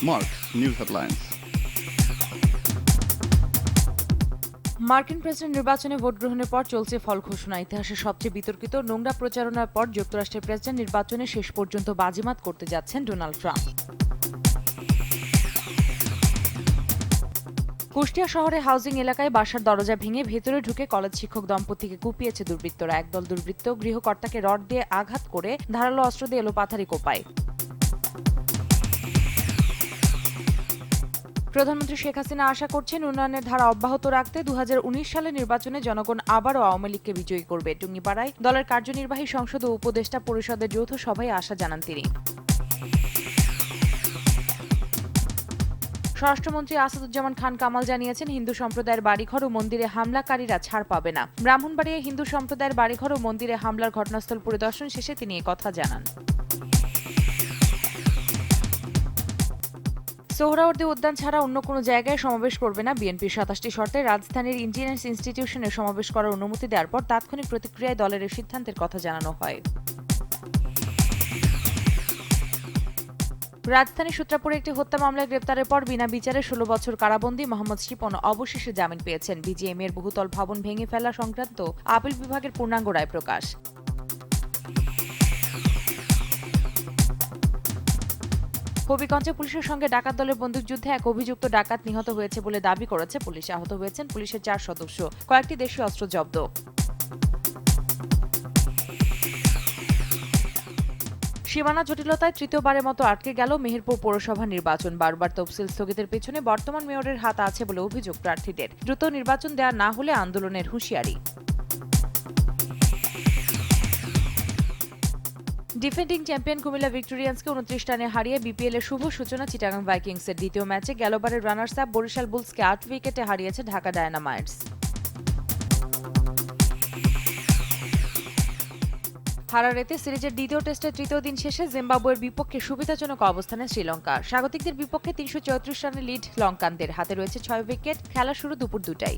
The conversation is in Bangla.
Mark's News Headlines. মার্কিন প্রেসিডেন্ট নির্বাচনে ভোট গ্রহণের পর চলছে ফল ঘোষণা। ইতিহাসের সবচেয়ে বিতর্কিত নোংরা প্রচারণার পর যুক্তরাষ্ট্রের প্রেসিডেন্ট নির্বাচনে শেষ পর্যন্ত বাজিমাত করতে যাচ্ছেন ডোনাল্ড ট্রাম্প। কুষ্টিয়া শহরে হাউজিং এলাকায় বাসার দরজা ভেঙে ভেতরে ঢুকে কলেজ শিক্ষক দম্পতিকে কুপিয়েছে দুর্বৃত্তরা। একদল দুর্বৃত্ত গৃহকর্তাকে রড দিয়ে আঘাত করে ধারালো অস্ত্র দিয়ে এলোপাথারি কোপায়। প্রধানমন্ত্রী শেখ হাসিনা আশা করছেন উন্নয়নের ধারা অব্যাহত রাখতে 2019 সালের নির্বাচনে জনগণ আবারও আওয়ামী লীগকে বিজয়ী করবে। টুঙ্গিপাড়ায় দলের কার্যনির্বাহী সংসদ ও উপদেষ্টা পরিষদের যৌথ সভায় আশা জানান তিনি। স্বরাষ্ট্রমন্ত্রী আসাদুজ্জামান খান কামাল জানিয়েছেন, হিন্দু সম্প্রদায়ের বাড়িঘর ও মন্দিরে হামলাকারীরা ছাড় পাবে না। ব্রাহ্মণবাড়িয়ায় হিন্দু সম্প্রদায়ের বাড়িঘর ও মন্দিরে হামলার ঘটনাস্থল পরিদর্শন শেষে তিনি একথা জানান। সোহরাওয়ার্দী উদ্যান ছাড়া অন্য কোনো জায়গায় সমাবেশ করবে না বিএনপি। 27টি শর্তে রাজধানীর ইঞ্জিনিয়ার্স ইনস্টিটিউশনে সমাবেশ করার অনুমতি দেওয়ার পর তাৎক্ষণিক প্রতিক্রিয়ায় দলের এই সিদ্ধান্তের কথা জানানো হয়। রাজধানী সূত্রাপুরে একটি হত্যা মামলায় গ্রেপ্তারের পর বিনা বিচারে 16 বছর কারাবন্দী মোহাম্মদ শিপন অবশেষে জামিন পেয়েছেন। বিজিএমইএর বহুতল ভবন ভেঙে ফেলা সংক্রান্ত আপিল বিভাগের পূর্ণাঙ্গ রায় প্রকাশ। হবিগঞ্জে পুলিশের সঙ্গে ডাকাত দলের বন্দুকযুদ্ধে এক অভিযুক্ত ডাকাত নিহত হয়েছে বলে দাবি করেছে পুলিশ। আহত হয়েছেন পুলিশের 4 সদস্য। কয়েকটি দেশীয় অস্ত্র জব্দ। সীমানা জটিলতায় তৃতীয়বারের মতো আটকে গেল মেহেরপুর পৌরসভা নির্বাচন। বারবার তফসিল স্থগিতের পেছনে বর্তমান মেয়রের হাত আছে বলে অভিযোগ প্রার্থীদের। দ্রুত নির্বাচন দেওয়া না হলে আন্দোলনের হুঁশিয়ারি। ডিফেন্ডিং চ্যাম্পিয়ন কুমিল্লা ভিক্টোরিয়ান্সকে 29 রানে হারিয়ে বিপিএল এর শুভ সূচনা চিটাগাং ভাইকিংসের। দ্বিতীয় ম্যাচে গেলবারের রানার্স আপ বরিশাল বুলসকে 8 উইকেটে হারিয়েছে ঢাকা ডায়নামাইটস। হারারেতে সিরিজের দ্বিতীয় টেস্টের তৃতীয় দিন শেষে জিম্বাবুয়ের বিপক্ষে সুবিধাজনক অবস্থানে শ্রীলঙ্কা। স্বাগতিকদের বিপক্ষে 334 রানে লিড লঙ্কানদের। হাতে রয়েছে 6 উইকেট। খেলা শুরু দুপুর 2টায়।